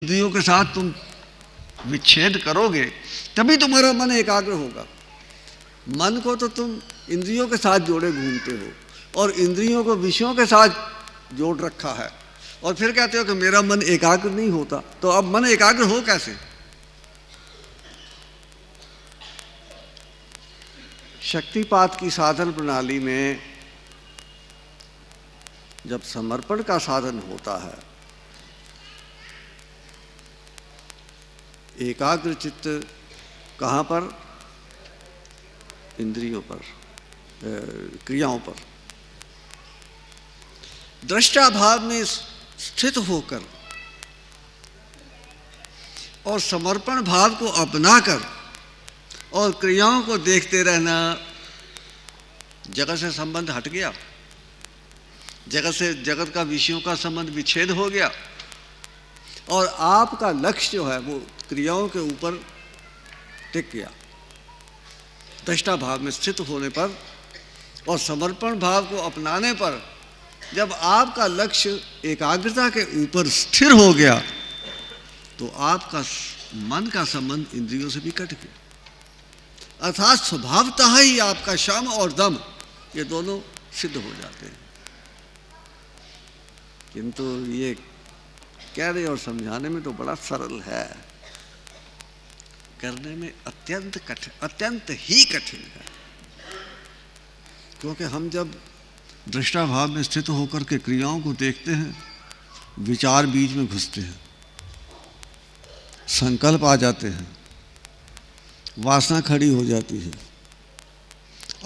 इंद्रियों के साथ तुम विच्छेद करोगे तभी तुम्हारा मन एकाग्र होगा। मन को तो तुम इंद्रियों के साथ जोड़े घूमते हो और इंद्रियों को विषयों के साथ जोड़ रखा है और फिर कहते हो कि मेरा मन एकाग्र नहीं होता। तो अब मन एकाग्र हो कैसे? शक्तिपात की साधन प्रणाली में जब समर्पण का साधन होता है, एकाग्र चित्त कहाँ पर? इंद्रियों पर, क्रियाओं पर। दृष्टा भाव में स्थित होकर और समर्पण भाव को अपनाकर और क्रियाओं को देखते रहना, जगत से संबंध हट गया, जगत का विषयों का संबंध विच्छेद हो गया और आपका लक्ष्य जो है वो क्रियाओं के ऊपर टिक गया। दृष्टा भाव में स्थित होने पर और समर्पण भाव को अपनाने पर जब आपका लक्ष्य एकाग्रता के ऊपर स्थिर हो गया तो आपका मन का संबंध इंद्रियों से भी कट गया। अर्थात स्वभावतः ही आपका शम और दम ये दोनों सिद्ध हो जाते हैं। किंतु ये कहने और समझाने में तो बड़ा सरल है, करने में अत्यंत ही कठिन है। क्योंकि हम जब दृष्टा भाव में स्थित होकर के क्रियाओं को देखते हैं, विचार बीच में घुसते हैं, संकल्प आ जाते हैं, वासना खड़ी हो जाती है,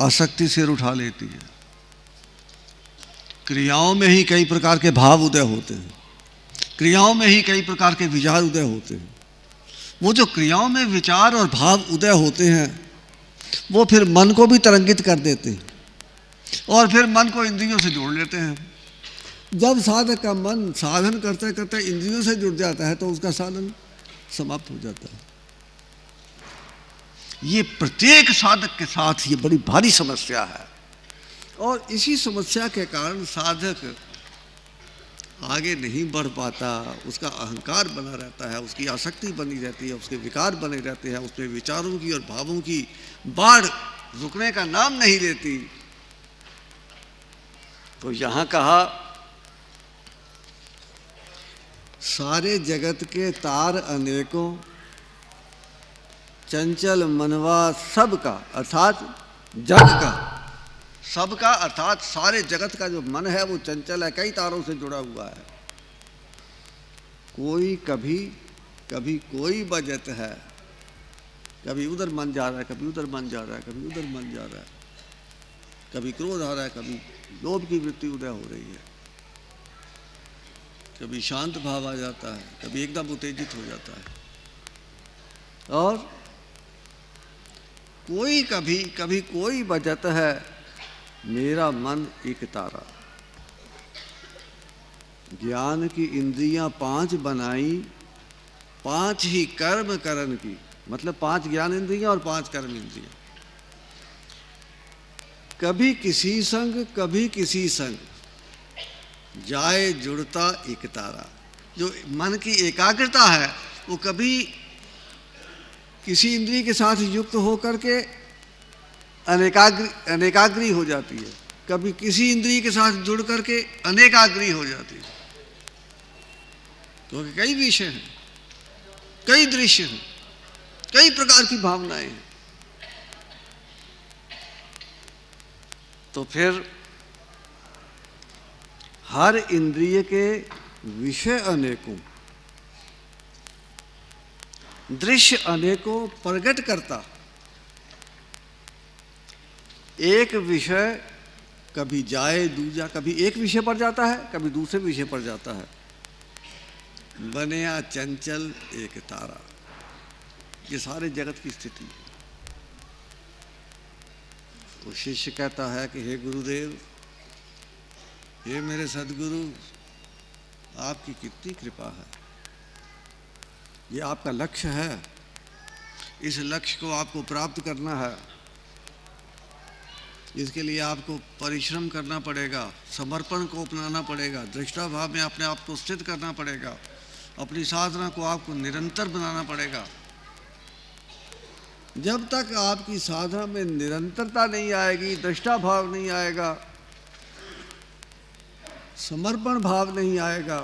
आसक्ति सिर उठा लेती है, क्रियाओं में ही कई प्रकार के भाव उदय होते हैं, क्रियाओं में ही कई प्रकार के विचार उदय होते हैं। वो जो क्रियाओं में विचार और भाव उदय होते हैं वो फिर मन को भी तरंगित कर देते हैं और फिर मन को इंद्रियों से जोड़ लेते हैं। जब साधक का मन साधन करते करते इंद्रियों से जुड़ जाता है तो उसका साधन समाप्त हो जाता है। ये प्रत्येक साधक के साथ ये बड़ी भारी समस्या है और इसी समस्या के कारण साधक आगे नहीं बढ़ पाता। उसका अहंकार बना रहता है, उसकी आसक्ति बनी रहती है, उसके विकार बने रहते हैं, उसमें विचारों की और भावों की बाढ़ रुकने का नाम नहीं लेती। तो यहाँ कहा, सारे जगत के तार अनेकों, चंचल मनवा सबका, अर्थात जग का, सबका अर्थात सारे जगत का जो मन है वो चंचल है, कई तारों से जुड़ा हुआ है। कोई कभी कोई बजत है, कभी उधर मन जा रहा है, कभी उधर मन जा रहा है, कभी उधर मन जा रहा है, कभी क्रोध आ रहा है, कभी लोभ की वृत्ति उदय हो रही है, कभी शांत भाव आ जाता है, कभी एकदम उत्तेजित हो जाता है। और कोई कभी कोई बजत है, मेरा मन एक तारा। ज्ञान की इंद्रियां 5 बनाई, 5 ही कर्म करन की, मतलब 5 ज्ञान इंद्रियां और 5 कर्म इंद्रियां। कभी किसी संग कभी किसी संग, जाए जुड़ता एक तारा। जो मन की एकाग्रता है वो कभी किसी इंद्रिय के साथ युक्त होकर के अनेकाग्री हो जाती है, कभी किसी इंद्रिय के साथ जुड़ करके अनेकाग्री हो जाती है। क्योंकि कई विषय हैं, कई दृश्य हैं, कई प्रकार की भावनाएं हैं। तो फिर हर इंद्रिय के विषय अनेकों, दृश्य अनेकों प्रकट करता, एक विषय कभी जाए दूजा, कभी एक विषय पर जाता है, कभी दूसरे विषय पर जाता है। बनया चंचल एक तारा, ये सारे जगत की स्थिति है। तो शिष्य कहता है कि हे गुरुदेव, हे मेरे सदगुरु, आपकी कितनी कृपा है, ये आपका लक्ष्य है, इस लक्ष्य को आपको प्राप्त करना है, इसके लिए आपको परिश्रम करना पड़ेगा, समर्पण को अपनाना पड़ेगा, दृष्टा भाव में अपने आप को स्थित करना पड़ेगा, अपनी साधना को आपको निरंतर बनाना पड़ेगा। जब तक आपकी साधना में निरंतरता नहीं आएगी, दृष्टा भाव नहीं आएगा, समर्पण भाव नहीं आएगा,